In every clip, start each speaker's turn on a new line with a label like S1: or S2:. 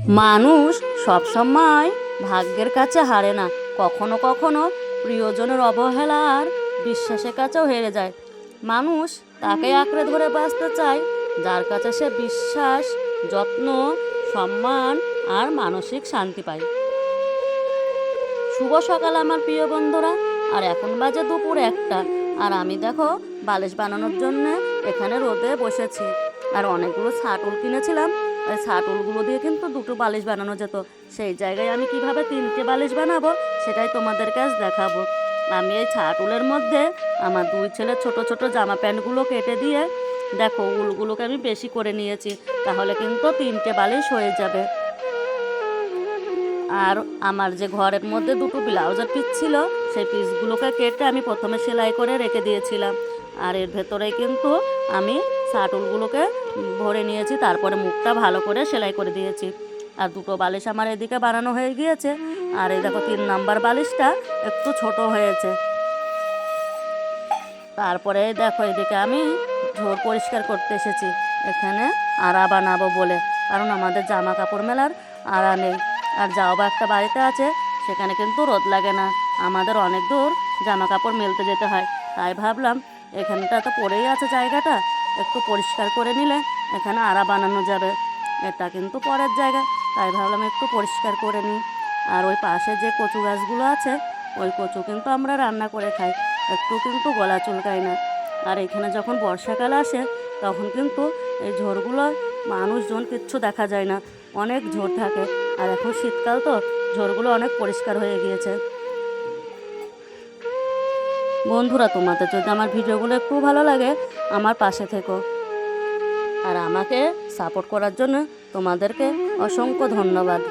S1: মানুষ সবসময় ভাগ্যের কাছে হারে না, কখনো কখনো প্রিয়জনের অবহেলা আর বিশ্বাসের কাছেও হেরে যায়। মানুষ তাকে আঁকড়ে ধরে বাঁচতে চায় যার কাছে সে বিশ্বাস, যত্ন, সম্মান আর মানসিক শান্তি পায়। শুভ সকাল আমার প্রিয় বন্ধুরা। আর এখন বাজে দুপুর 1টা। আর আমি দেখো বালিশ বানানোর জন্য এখানে রোদে বসেছি। আর অনেকগুলো ছাটুল কিনেছিলাম, ওই ছাটুলগুলো দিয়ে কিন্তু 2টো বালিশ বানানো যেত। সেই জায়গায় আমি কিভাবে 3টে বালিশ বানাবো সেটাই তোমাদের কাছে দেখাবো। আমি এই ছাটুলের মধ্যে আমার 2 ছেলের ছোট ছোট জামা প্যান্টগুলো কেটে দিয়ে দেখো উলগুলোকে আমি বেশি করে নিয়েছি, তাহলে কিন্তু 3টে বালিশ হয়ে যাবে। আর আমার যে ঘরের মধ্যে 2টো ব্লাউজের পিস ছিল, সেই পিসগুলোকে কেটে আমি প্রথমে সেলাই করে রেখে দিয়েছিলাম। আর এর ভেতরে কিন্তু আমি শাটুলগুলোকে ভরে নিয়েছি, তারপরে মুখটা ভালো করে সেলাই করে দিয়েছি। আর 2টো বালিশ আমার এদিকে বানানো হয়ে গিয়েছে। আর এই দেখো 3 নাম্বার বালিশটা একটু ছোট হয়েছে। তারপরে দেখো এদিকে আমি ঝোর পরিষ্কার করতে এসেছি এখানে আড়া বানাবো বলে, কারণ আমাদের জামা কাপড় মেলার আড়া নেই। আর যাও বা একটা বাড়িতে আছে, সেখানে কিন্তু রোদ লাগে না, আমাদের অনেক দূর জামা কাপড় মেলতে যেতে হয়। তাই ভাবলাম এখানটা তো পড়েই আছে জায়গাটা, একটু পরিষ্কার করে নিলে এখানে আড়া বানানো যাবে। এটা কিন্তু পরের জায়গা, তাই ভাবলাম একটু পরিষ্কার করে নিই। আর ওই পাশে যে কচু গাছগুলো আছে, ওই কচু কিন্তু আমরা রান্না করে খাই, একটু কিন্তু গলা চুলকায় না। আর এখানে যখন বর্ষাকাল আসে তখন কিন্তু এই ঝোড়গুলো মানুষজন কিচ্ছু দেখা যায় না, অনেক ঝোড় থাকে। আর এখন শীতকাল তো ঝোড়গুলো অনেক পরিষ্কার হয়ে গিয়েছে। বন্ধুরা, তোমাদের যদি আমার ভিডিওগুলো একটু ভালো লাগে আমার পাশে থেকো, আর আমাকে সাপোর্ট করার জন্য তোমাদেরকে অসংখ্য ধন্যবাদ।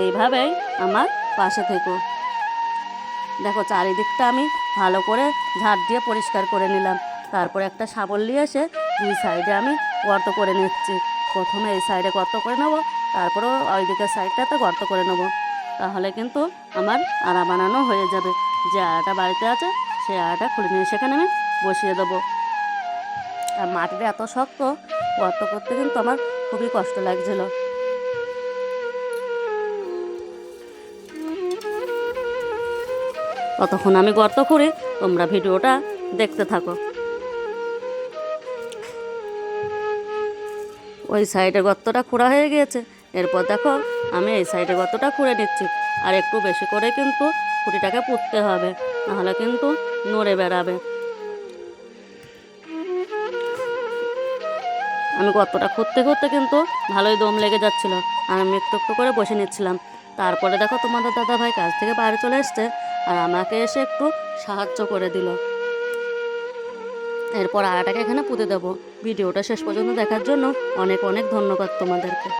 S1: এইভাবেই আমার পাশে থেকো। দেখো চারিদিকটা আমি ভালো করে ঝাড় দিয়ে পরিষ্কার করে নিলাম। তারপরে একটা শাবল নিয়ে এসে 2 সাইডে আমি গর্ত করে নিচ্ছি। প্রথমে এই সাইডে গর্ত করে নেবো, তারপরে ওই দিকের সাইডটাতে গর্ত করে নেবো, তাহলে কিন্তু আমার আড়া বানানো হয়ে যাবে। যে আড়াটা বাড়িতে আছে সেই আড়াটা খুলে নিয়ে সেখানে আমি বসিয়ে দেবো। আর মাটিটা এত শক্ত, গর্ত করতে কিন্তু আমার খুবই কষ্ট লাগছিল। ততক্ষণ আমি গর্ত খুঁড়ি, তোমরা ভিডিওটা দেখতে থাকো। ওই সাইডে গর্তটা খোঁড়া হয়ে গিয়েছে, এরপর দেখো আমি এই সাইডে গর্তটা খুঁড়ে নিচ্ছি। আর একটু বেশি করে কিন্তু খুঁটিটাকে পুঁততে হবে, নাহলে কিন্তু নড়ে বেড়াবে। আমি গর্তটা খুঁড়তে খুঁড়তে কিন্তু ভালোই দম লেগে যাচ্ছিলো, আর আমি একটু একটু করে বসে নিচ্ছিলাম। তারপরে দেখো তোমাদের দাদা ভাই কাজ থেকে বাইরে চলে এসছে, আর আমাকে এসে একটু সাহায্য করে দিল। এরপর আড়াটাকে এখানে পুঁতে দেবো। ভিডিওটা শেষ পর্যন্ত দেখার জন্য অনেক অনেক ধন্যবাদ তোমাদেরকে।